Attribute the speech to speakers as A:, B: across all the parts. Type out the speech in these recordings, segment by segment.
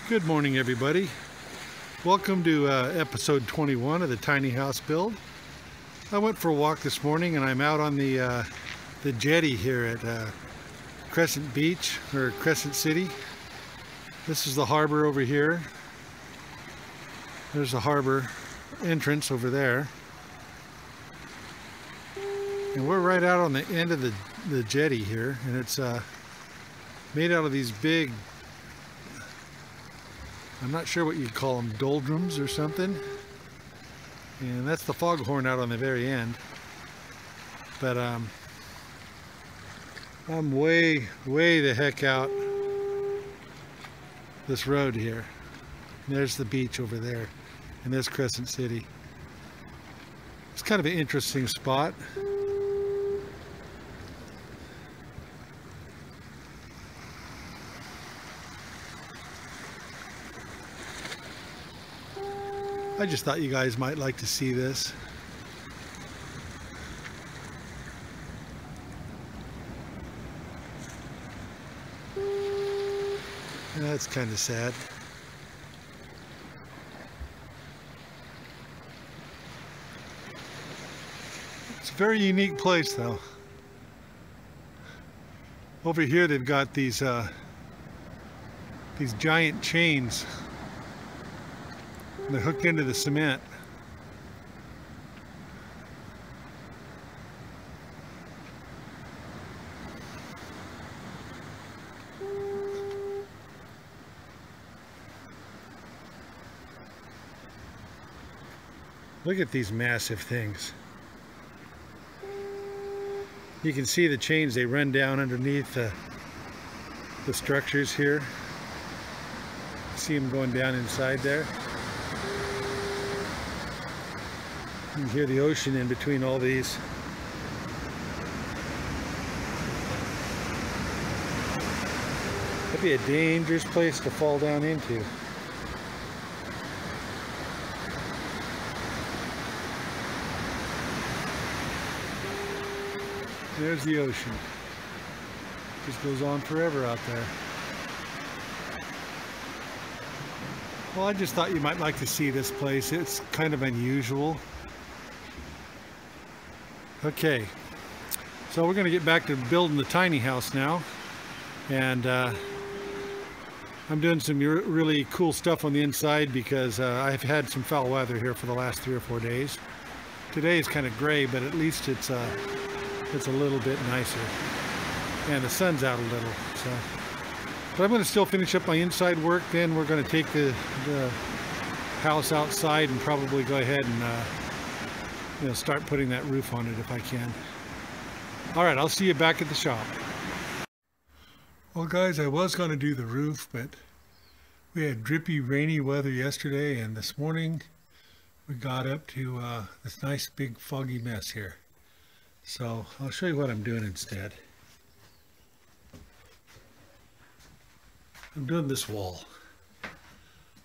A: Good morning, everybody. Welcome to episode 21 of the Tiny House Build. I went for a walk this morning and I'm out on the jetty here at Crescent Beach, or Crescent City. This is the harbor over here. There's the harbor entrance over there. And we're right out on the end of the jetty here, and it's made out of these big, I'm not sure what you'd call them, doldrums or something. And that's the foghorn out on the very end. But I'm way the heck out this road here. And there's the beach over there, and there's Crescent City. It's kind of an interesting spot. I just thought you guys might like to see this. That's kind of sad. It's a very unique place though. Over here they've got these giant chains. They're hooked into the cement. Look at these massive things. You can see the chains, they run down underneath the structures here. See them going down inside there. You can hear the ocean in between all these. That'd be a dangerous place to fall down into. There's the ocean. Just goes on forever out there. Well, I just thought you might like to see this place. It's kind of unusual. Okay, so we're going to get back to building the tiny house now, and I'm doing some really cool stuff on the inside because I've had some foul weather here for the last 3 or 4 days. Today is kind of gray, but at least it's a little bit nicer, and the sun's out a little. So, but I'm going to still finish up my inside work. Then we're going to take the house outside and probably go ahead and start putting that roof on it if I can. All right, I'll see you back at the shop. Well, guys, I was going to do the roof, but we had drippy, rainy weather yesterday, and this morning we got up to this nice, big, foggy mess here. So I'll show you what I'm doing instead. I'm doing this wall.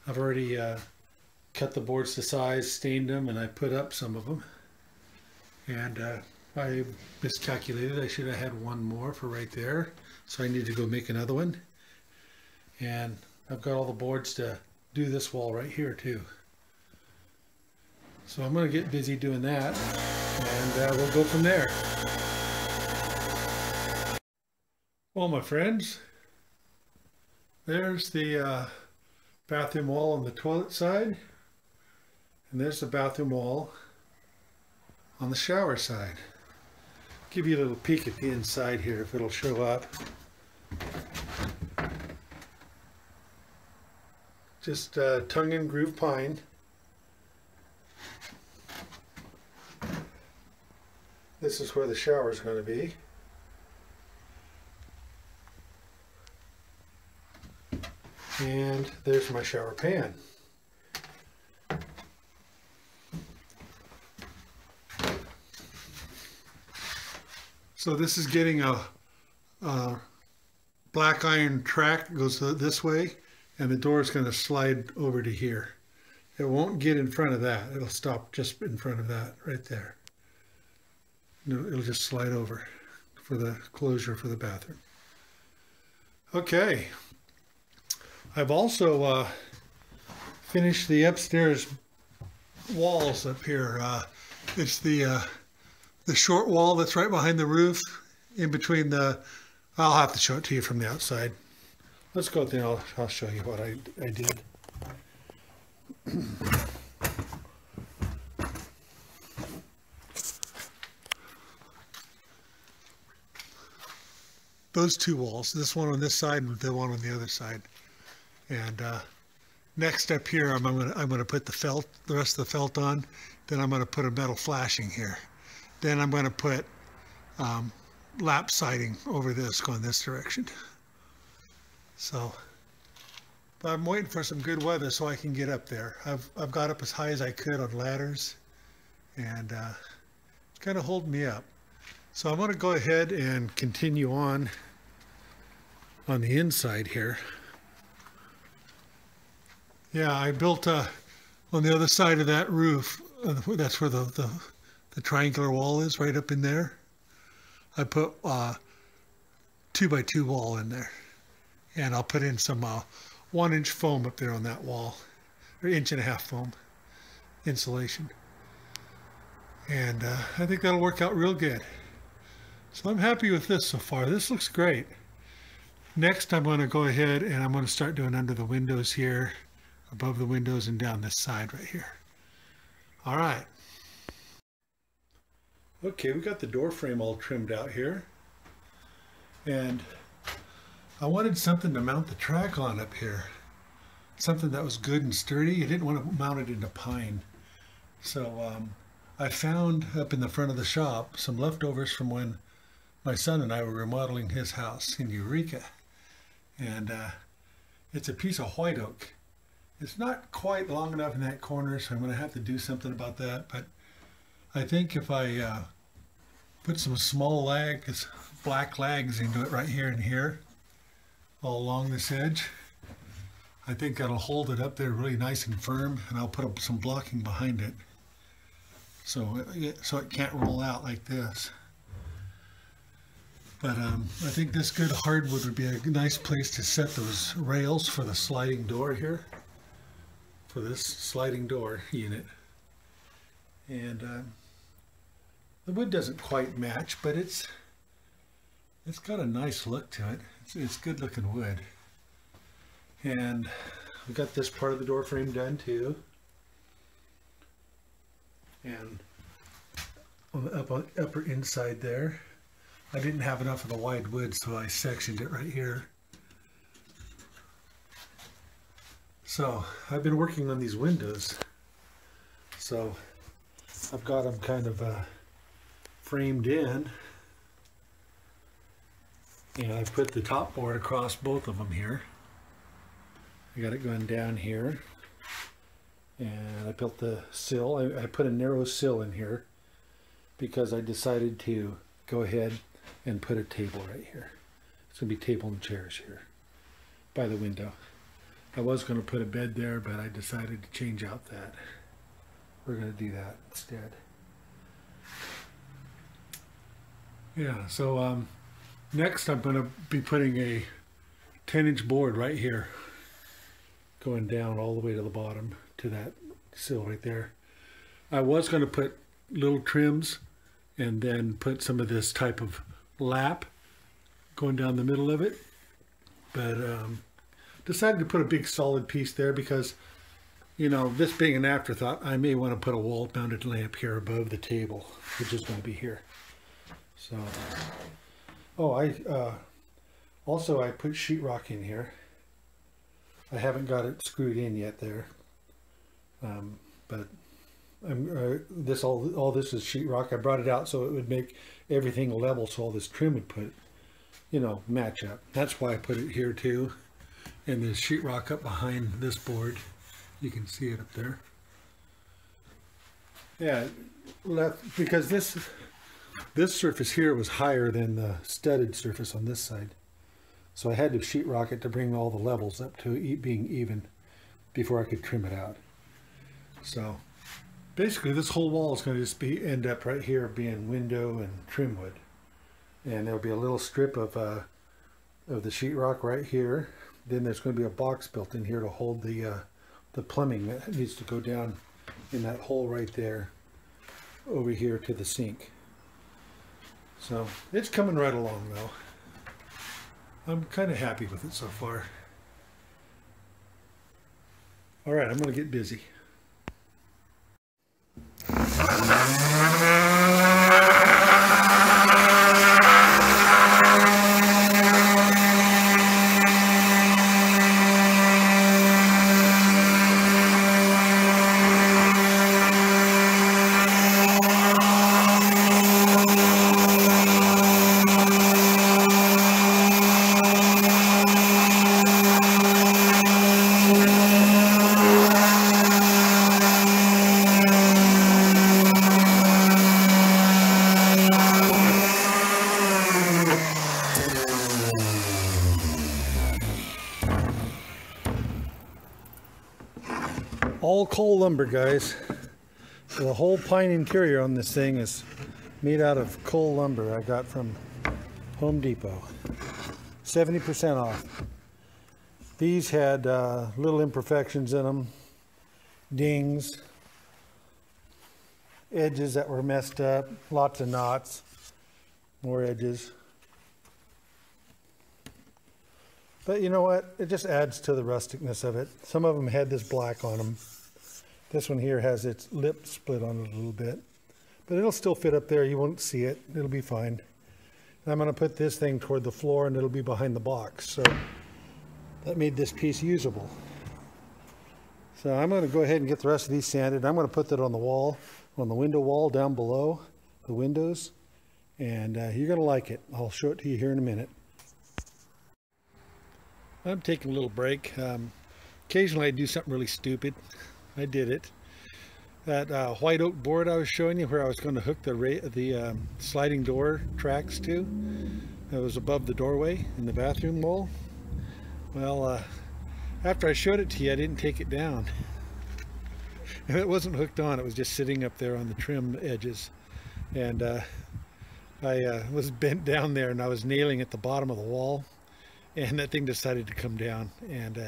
A: I've already cut the boards to size, stained them, and I put up some of them. And I miscalculated. I should have had one more for right there. So I need to go make another one. And I've got all the boards to do this wall right here too. So I'm going to get busy doing that, and we'll go from there. Well, my friends, there's the bathroom wall on the toilet side, and there's the bathroom wall on the shower side. Give you a little peek at the inside here if it'll show up. Just tongue and groove pine. This is where the shower is going to be. And there's my shower pan. So this is getting a black iron track that goes this way, and the door is going to slide over to here. It won't get in front of that. It'll stop just in front of that right there. It'll just slide over for the closure for the bathroom. Okay. I've also finished the upstairs walls up here. It's the short wall that's right behind the roof, in between the. I'll have to show it to you from the outside. Let's go there. I'll show you what I did. Those two walls, this one on this side and the one on the other side. And next up here, I'm gonna put the rest of the felt on. Then I'm gonna put a metal flashing here. Then I'm gonna put lap siding over this, going this direction. So, but I'm waiting for some good weather so I can get up there. I've got up as high as I could on ladders, and it's kind of holding me up. So I'm going to go ahead and continue on the inside here. Yeah, I built on the other side of that roof. That's where the triangular wall is, right up in there. I put 2x2 wall in there, and I'll put in some 1-inch foam up there on that wall, or 1.5-inch foam insulation. And I think that'll work out real good. So I'm happy with this so far. This looks great. Next, I'm going to go ahead and I'm going to start doing under the windows here, above the windows, and down this side right here. All right. Okay, we got the door frame all trimmed out here. And I wanted something to mount the track on up here. Something that was good and sturdy. You didn't want to mount it into pine. So I found up in the front of the shop some leftovers from when my son and I were remodeling his house in Eureka. And it's a piece of white oak. It's not quite long enough in that corner, so I'm going to have to do something about that. But I think if I put some small black lags into it right here and here, all along this edge, I think that'll hold it up there really nice and firm, and I'll put up some blocking behind it so it can't roll out like this. But I think this good hardwood would be a nice place to set those rails for the sliding door here, for this sliding door unit. And the wood doesn't quite match, but it's got a nice look to it. It's good looking wood. And we got this part of the door frame done too. And on the upper inside there, I didn't have enough of the wide wood, so I sectioned it right here. So I've been working on these windows. So I've got them kind of framed in. And I've put the top board across both of them here. I got it going down here. And I built the sill. I put a narrow sill in here because I decided to go ahead and put a table right here. It's going to be table and chairs here by the window. I was going to put a bed there, but I decided to change out that. We're going to do that instead. Yeah, so next I'm going to be putting a 10-inch board right here, going down all the way to the bottom to that sill right there. I was going to put little trims and then put some of this type of lap going down the middle of it, but decided to put a big solid piece there because, you know, this being an afterthought, I may want to put a wall mounted lamp here above the table, which is going to be here. So, oh, I put sheetrock in here. I haven't got it screwed in yet there, but all this is sheetrock. I brought it out so it would make everything level, so all this trim would put, you know, match up. That's why I put it here too. And there's sheetrock up behind this board. You can see it up there. Yeah, because this surface here was higher than the studded surface on this side. So I had to sheetrock it to bring all the levels up to being even before I could trim it out. So basically this whole wall is going to just end up right here being window and trim wood. And there'll be a little strip of the sheetrock right here then there's going to be a box built in here to hold the plumbing that needs to go down in that hole right there over here to the sink. So it's coming right along though. I'm kind of happy with it so far. All right, I'm going to get busy. All coal lumber, guys. So the whole pine interior on this thing is made out of coal lumber I got from Home Depot. 70% off. These had little imperfections in them, dings, edges that were messed up, lots of knots, more edges. But you know what? It just adds to the rusticness of it. Some of them had this black on them. This one here has its lip split on it a little bit. But it'll still fit up there. You won't see it. It'll be fine. And I'm going to put this thing toward the floor and it'll be behind the box. So that made this piece usable. So I'm going to go ahead and get the rest of these sanded. I'm going to put that on the wall, on the window wall down below the windows. And you're going to like it. I'll show it to you here in a minute. I'm taking a little break. Occasionally I do something really stupid. I did it. That white oak board I was showing you where I was going to hook the sliding door tracks to, that was above the doorway in the bathroom wall. Well, after I showed it to you, I didn't take it down. And it wasn't hooked on, it was just sitting up there on the trim edges. And I was bent down there and I was nailing at the bottom of the wall. And that thing decided to come down, and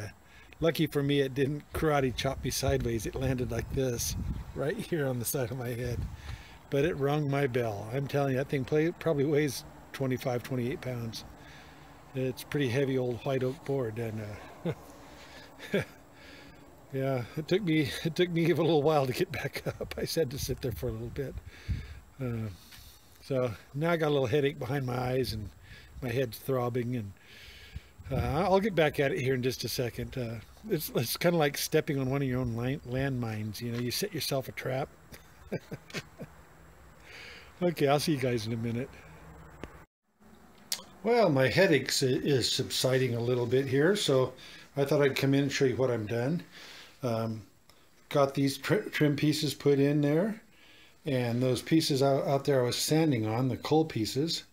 A: lucky for me it didn't karate chop me sideways. It landed like this right here on the side of my head, but it rung my bell. I'm telling you, that thing probably weighs 25, 28 pounds. It's pretty heavy old white oak board, and yeah, it took me a little while to get back up. I had to sit there for a little bit. So now I got a little headache behind my eyes and my head's throbbing, and I'll get back at it here in just a second. It's kind of like stepping on one of your own landmines. You know, you set yourself a trap. Okay, I'll see you guys in a minute. Well, my headache is subsiding a little bit here, so I thought I'd come in and show you what I've done. Got these trim pieces put in there, and those pieces out there I was sanding on, the coal pieces.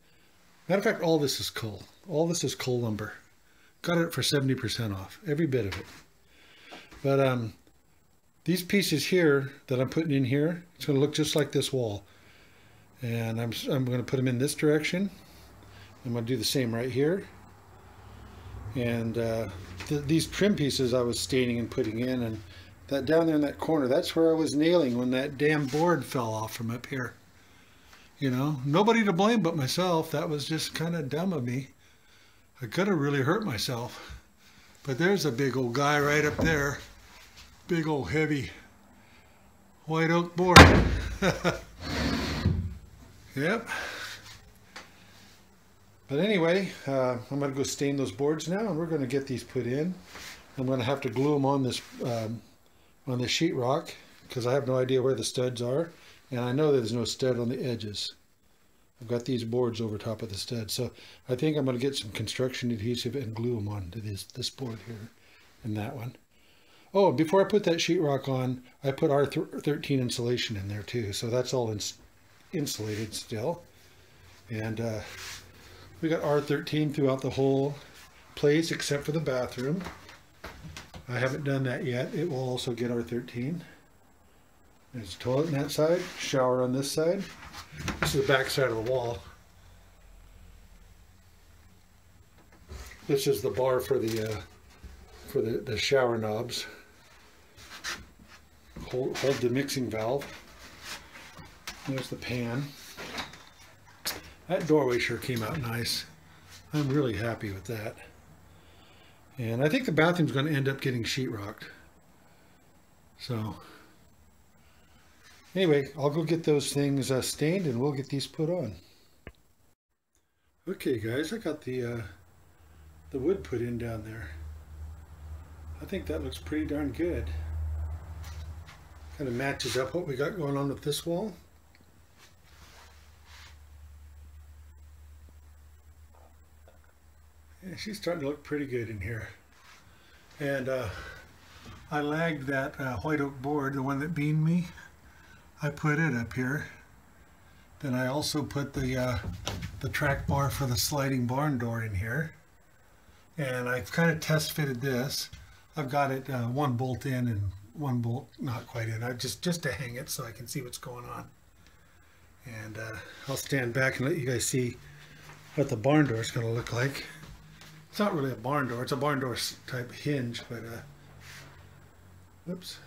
A: Matter of fact, all this is coal. All this is coal lumber. Got it for 70% off, every bit of it. But these pieces here that I'm putting in here, it's going to look just like this wall. And I'm going to put them in this direction. I'm going to do the same right here. And these trim pieces I was staining and putting in, and that down there in that corner, that's where I was nailing when that damn board fell off from up here. You know, nobody to blame but myself. That was just kind of dumb of me. I could have really hurt myself. But there's a big old guy right up there. Big old heavy white oak board. Yep. But anyway, I'm going to go stain those boards now, and we're going to get these put in. I'm going to have to glue them on this sheetrock because I have no idea where the studs are, and I know there's no stud on the edges. I've got these boards over top of the stud, so I think I'm going to get some construction adhesive and glue them onto this board here and that one. Oh, before I put that sheetrock on, I put R13 insulation in there too, so that's all insulated still. And we got R13 throughout the whole place except for the bathroom. I haven't done that yet. It will also get R13. There's a toilet on that side, shower on this side. This is the back side of the wall. This is the bar for the for the shower knobs. Hold the mixing valve. There's the pan. That doorway sure came out nice. I'm really happy with that. And I think the bathroom's going to end up getting sheetrocked. So anyway, I'll go get those things stained and we'll get these put on. Okay guys, I got the wood put in down there. I think that looks pretty darn good. Kind of matches up what we got going on with this wall. Yeah, she's starting to look pretty good in here. And I lagged that white oak board, the one that beamed me. I put it up here. Then I also put the track bar for the sliding barn door in here. And I've kind of test fitted this. I've got it one bolt in and one bolt not quite in. I just to hang it so I can see what's going on. And I'll stand back and let you guys see what the barn door is going to look like. It's not really a barn door, it's a barn door type hinge, but whoops.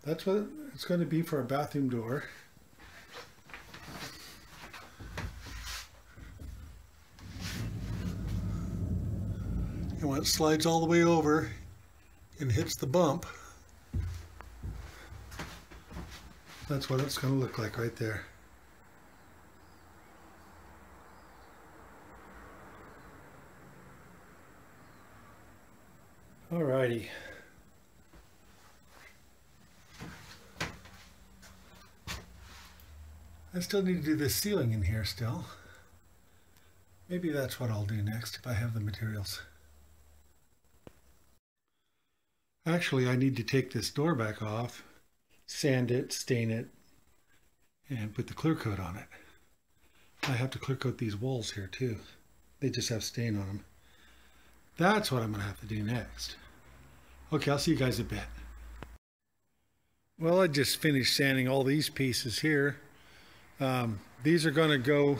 A: That's what it's going to be for a bathroom door. And when it slides all the way over and hits the bump, that's what it's going to look like right there. Alrighty. I still need to do this ceiling in here still. Maybe that's what I'll do next if I have the materials. Actually, I need to take this door back off, sand it, stain it, and put the clear coat on it. I have to clear coat these walls here too. They just have stain on them. That's what I'm going to have to do next. Okay, I'll see you guys in a bit. Well, I just finished sanding all these pieces here. These are going to go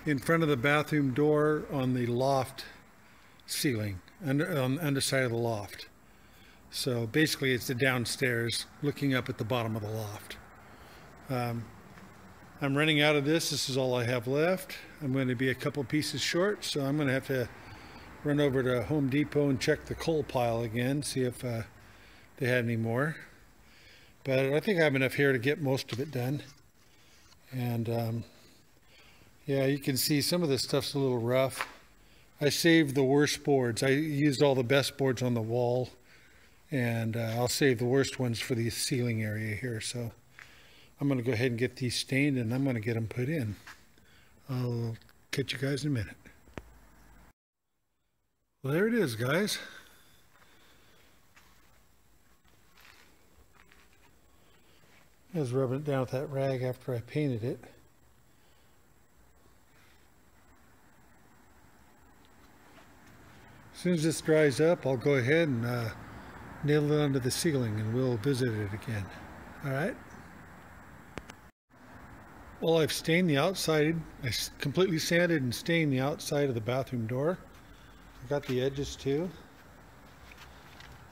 A: in front of the bathroom door on the loft ceiling, on the underside of the loft. So basically it's the downstairs looking up at the bottom of the loft. I'm running out of this. This is all I have left. I'm going to be a couple pieces short, so I'm going to have to run over to Home Depot and check the coal pile again, see if they had any more. But I think I have enough here to get most of it done. And yeah, you can see some of this stuff's a little rough. I saved the worst boards. I used all the best boards on the wall, and I'll save the worst ones for the ceiling area here. So I'm going to go ahead and get these stained, and I'm going to get them put in. I'll catch you guys in a minute. Well, there it is, guys. I was rubbing it down with that rag after I painted it. As soon as this dries up, I'll go ahead and nail it onto the ceiling and we'll visit it again. All right? Well, I've stained the outside. I completely sanded and stained the outside of the bathroom door. I got the edges too.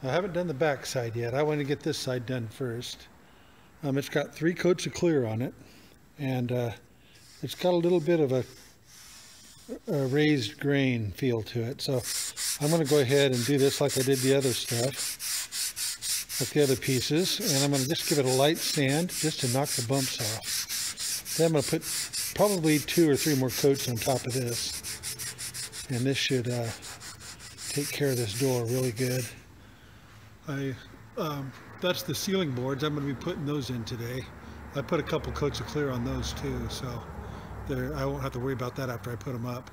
A: I haven't done the back side yet. I want to get this side done first. It's got 3 coats of clear on it, and it's got a little bit of a raised grain feel to it. So I'm going to go ahead and do this like I did the other stuff, like the other pieces, and I'm going to just give it a light sand just to knock the bumps off. Then I'm going to put probably 2 or 3 more coats on top of this, and this should take care of this door really good. That's the ceiling boards. I'm going to be putting those in today. I put a couple coats of clear on those too, so I won't have to worry about that after I put them up.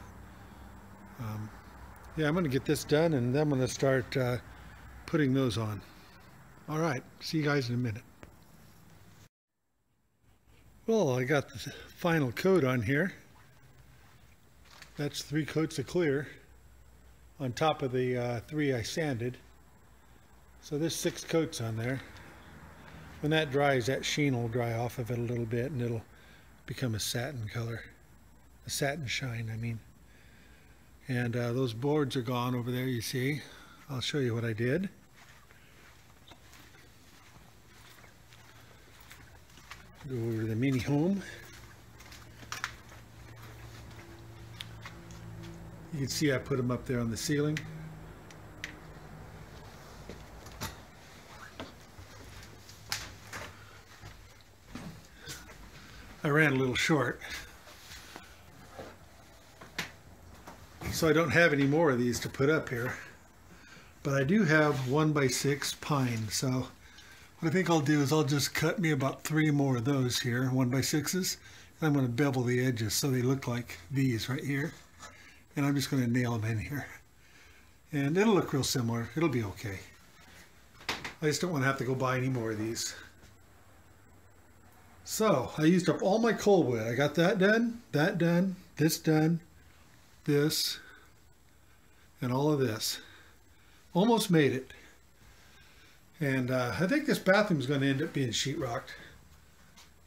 A: Yeah, I'm going to get this done, and then I'm going to start putting those on. All right, see you guys in a minute. Well, I got the final coat on here. That's 3 coats of clear on top of the 3 I sanded. So there's 6 coats on there. When that dries, that sheen will dry off of it a little bit and it'll become a satin color. A satin shine, I mean. And those boards are gone over there, you see. I'll show you what I did. Go over to the mini home. You can see I put them up there on the ceiling. I ran a little short, so I don't have any more of these to put up here. But I do have 1x6 pine, so what I think I'll do is I'll just cut me about 3 more of those here, 1x6s, and I'm going to bevel the edges so they look like these right here. And I'm just going to nail them in here. And it'll look real similar. It'll be okay. I just don't want to have to go buy any more of these. So I used up all my coal wood. I got that done, this done, this, and all of this. Almost made it. And I think this bathroom is going to end up being sheetrocked.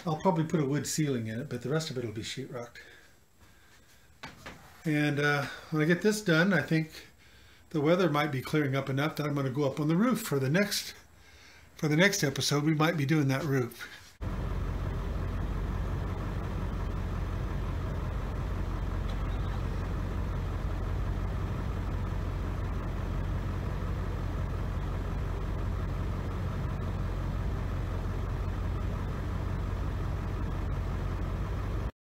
A: I'll probably put a wood ceiling in it, but the rest of it will be sheetrocked. And when I get this done, I think the weather might be clearing up enough that I'm going to go up on the roof for the next episode. We might be doing that roof.